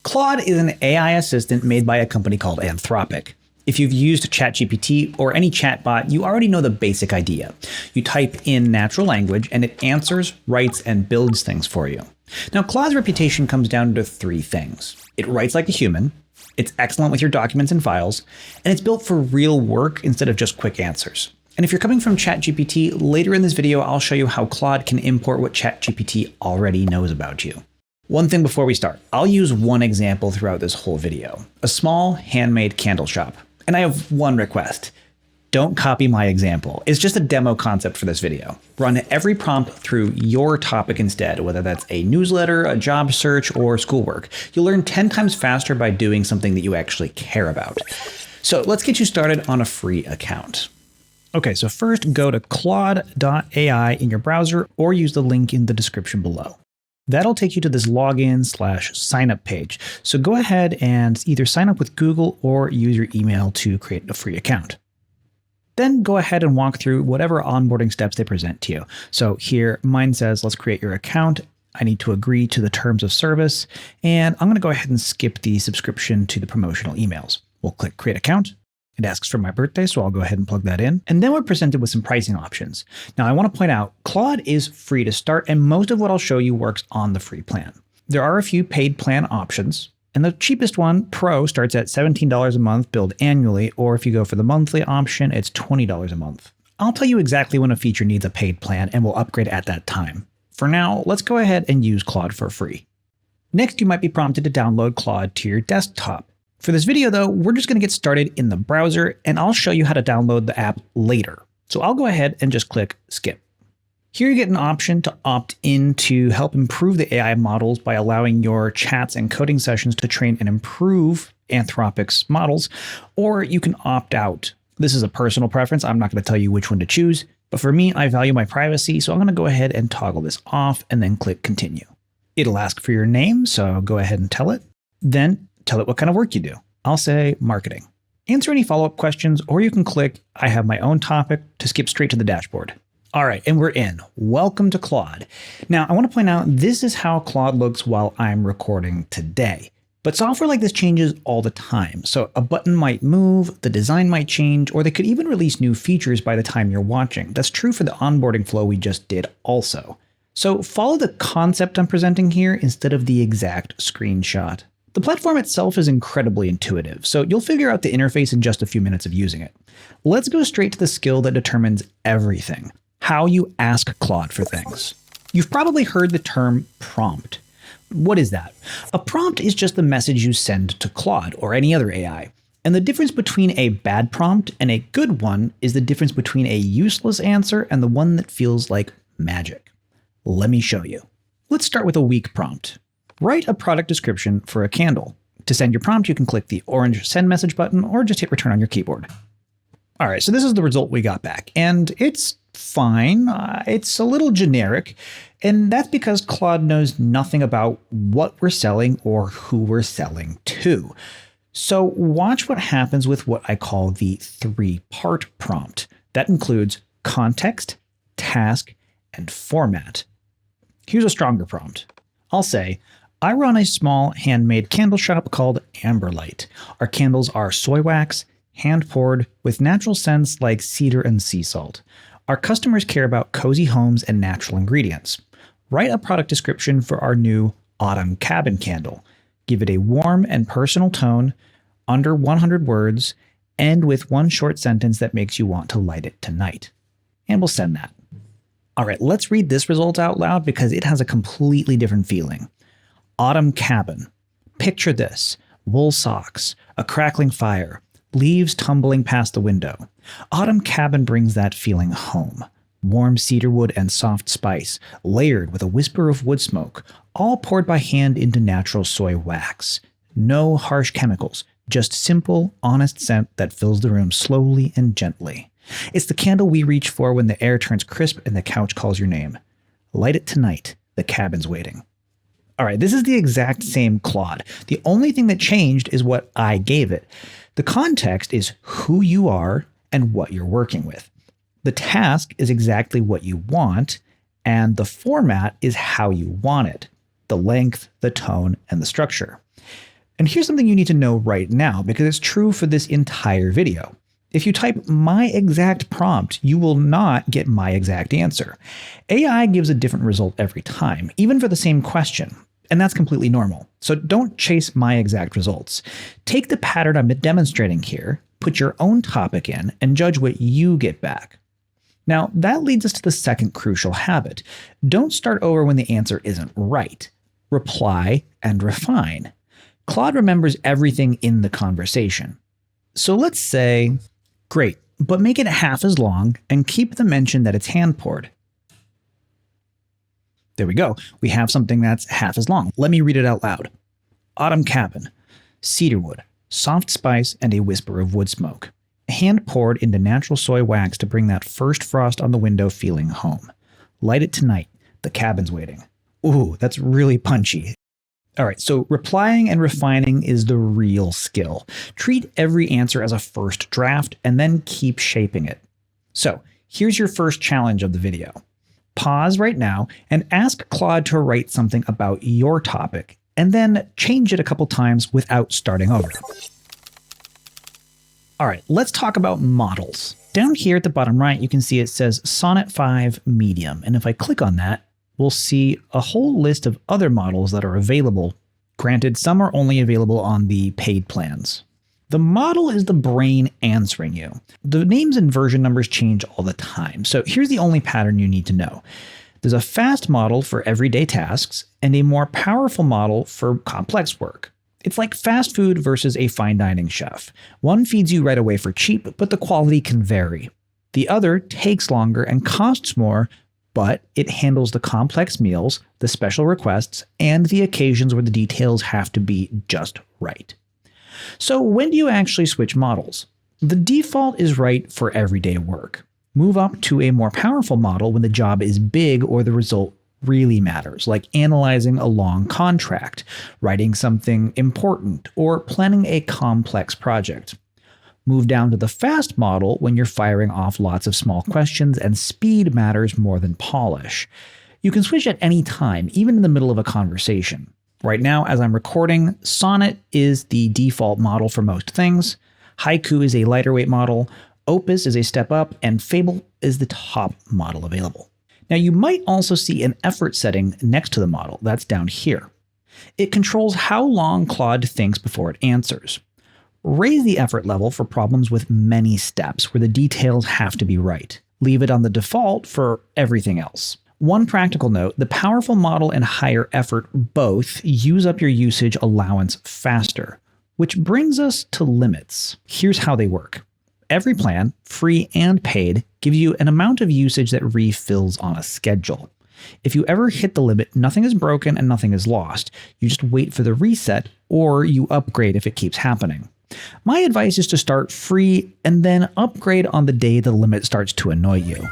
Claude is an AI assistant made by a company called Anthropic. If you've used ChatGPT or any chatbot, you already know the basic idea. You type in natural language and it answers, writes, and builds things for you. Now, Claude's reputation comes down to three things. It writes like a human, it's excellent with your documents and files, and it's built for real work instead of just quick answers. And if you're coming from ChatGPT, later in this video, I'll show you how Claude can import what ChatGPT already knows about you. One thing before we start, I'll use one example throughout this whole video, a small handmade candle shop. And I have one request. Don't copy my example. It's just a demo concept for this video. Run every prompt through your topic instead, whether that's a newsletter, a job search, or schoolwork. You'll learn 10 times faster by doing something that you actually care about. So let's get you started on a free account. Okay, so first go to Claude AI in your browser or use the link in the description below. That'll take you to this login/signup page. So go ahead and either sign up with Google or use your email to create a free account. Then go ahead and walk through whatever onboarding steps they present to you. So here, mine says, let's create your account. I need to agree to the terms of service, and I'm going to go ahead and skip the subscription to the promotional emails. We'll click create account. It asks for my birthday, so I'll go ahead and plug that in. And then we're presented with some pricing options. Now, I want to point out, Claude is free to start, and most of what I'll show you works on the free plan. There are a few paid plan options, and the cheapest one, Pro, starts at $17 a month, billed annually, or if you go for the monthly option, it's $20 a month. I'll tell you exactly when a feature needs a paid plan, and we'll upgrade at that time. For now, let's go ahead and use Claude for free. Next, you might be prompted to download Claude to your desktop. For this video though, we're just going to get started in the browser and I'll show you how to download the app later. So I'll go ahead and just click skip. Here you get an option to opt in to help improve the AI models by allowing your chats and coding sessions to train and improve Anthropic's models, or you can opt out. This is a personal preference. I'm not going to tell you which one to choose, but for me, I value my privacy. So I'm going to go ahead and toggle this off and then click continue. It'll ask for your name. So go ahead and tell it. Then tell it what kind of work you do. I'll say marketing. Answer any follow-up questions, or you can click I have my own topic to skip straight to the dashboard. All right, and we're in. Welcome to Claude. Now, I want to point out this is how Claude looks while I'm recording today. But software like this changes all the time. So a button might move, the design might change, or they could even release new features by the time you're watching. That's true for the onboarding flow we just did also. So follow the concept I'm presenting here instead of the exact screenshot. The platform itself is incredibly intuitive, so you'll figure out the interface in just a few minutes of using it. Let's go straight to the skill that determines everything: how you ask Claude for things. You've probably heard the term prompt. What is that? A prompt is just the message you send to Claude or any other AI. And the difference between a bad prompt and a good one is the difference between a useless answer and the one that feels like magic. Let me show you. Let's start with a weak prompt. Write a product description for a candle. To send your prompt, you can click the orange send message button or just hit return on your keyboard. All right, so this is the result we got back, and it's fine. It's a little generic, and that's because Claude knows nothing about what we're selling or who we're selling to. So watch what happens with what I call the three-part prompt. That includes context, task, and format. Here's a stronger prompt. I'll say, I run a small handmade candle shop called Amberlight. Our candles are soy wax, hand poured, with natural scents like cedar and sea salt. Our customers care about cozy homes and natural ingredients. Write a product description for our new autumn cabin candle. Give it a warm and personal tone, under 100 words, end with one short sentence that makes you want to light it tonight. And we'll send that. All right, let's read this result out loud because it has a completely different feeling. Autumn cabin. Picture this: wool socks, a crackling fire, leaves tumbling past the window. Autumn cabin brings that feeling home. Warm cedar wood and soft spice, layered with a whisper of wood smoke, all poured by hand into natural soy wax. No harsh chemicals, just simple, honest scent that fills the room slowly and gently. It's the candle we reach for when the air turns crisp and the couch calls your name. Light it tonight. The cabin's waiting. All right, this is the exact same Claude. The only thing that changed is what I gave it. The context is who you are and what you're working with. The task is exactly what you want, and the format is how you want it: the length, the tone, and the structure. And here's something you need to know right now because it's true for this entire video. If you type my exact prompt, you will not get my exact answer. AI gives a different result every time, even for the same question. And that's completely normal. So don't chase my exact results. Take the pattern I'm demonstrating here, put your own topic in, and judge what you get back. Now, that leads us to the second crucial habit. Don't start over when the answer isn't right. Reply and refine. Claude remembers everything in the conversation. So let's say, great, but make it half as long and keep the mention that it's hand-poured. There we go. We have something that's half as long. Let me read it out loud. Autumn cabin, cedarwood, soft spice, and a whisper of wood smoke. Hand poured into natural soy wax to bring that first frost on the window feeling home. Light it tonight. The cabin's waiting. Ooh, that's really punchy. All right, so replying and refining is the real skill. Treat every answer as a first draft and then keep shaping it. So here's your first challenge of the video. Pause right now and ask Claude to write something about your topic, and then change it a couple times without starting over. All right, let's talk about models. Down here at the bottom right, you can see it says Sonnet 5 Medium, and if I click on that, we'll see a whole list of other models that are available. Granted, some are only available on the paid plans. The model is the brain answering you. The names and version numbers change all the time, so here's the only pattern you need to know. There's a fast model for everyday tasks and a more powerful model for complex work. It's like fast food versus a fine dining chef. One feeds you right away for cheap, but the quality can vary. The other takes longer and costs more, but it handles the complex meals, the special requests, and the occasions where the details have to be just right. So when do you actually switch models? The default is right for everyday work. Move up to a more powerful model when the job is big or the result really matters, like analyzing a long contract, writing something important, or planning a complex project. Move down to the fast model when you're firing off lots of small questions and speed matters more than polish. You can switch at any time, even in the middle of a conversation. Right now, as I'm recording, Sonnet is the default model for most things. Haiku is a lighter weight model. Opus is a step up, and Fable is the top model available. Now, you might also see an effort setting next to the model. That's down here. It controls how long Claude thinks before it answers. Raise the effort level for problems with many steps where the details have to be right. Leave it on the default for everything else. One practical note, the powerful model and higher effort both use up your usage allowance faster, which brings us to limits. Here's how they work. Every plan, free and paid, gives you an amount of usage that refills on a schedule. If you ever hit the limit, nothing is broken and nothing is lost. You just wait for the reset, or you upgrade if it keeps happening. My advice is to start free and then upgrade on the day the limit starts to annoy you.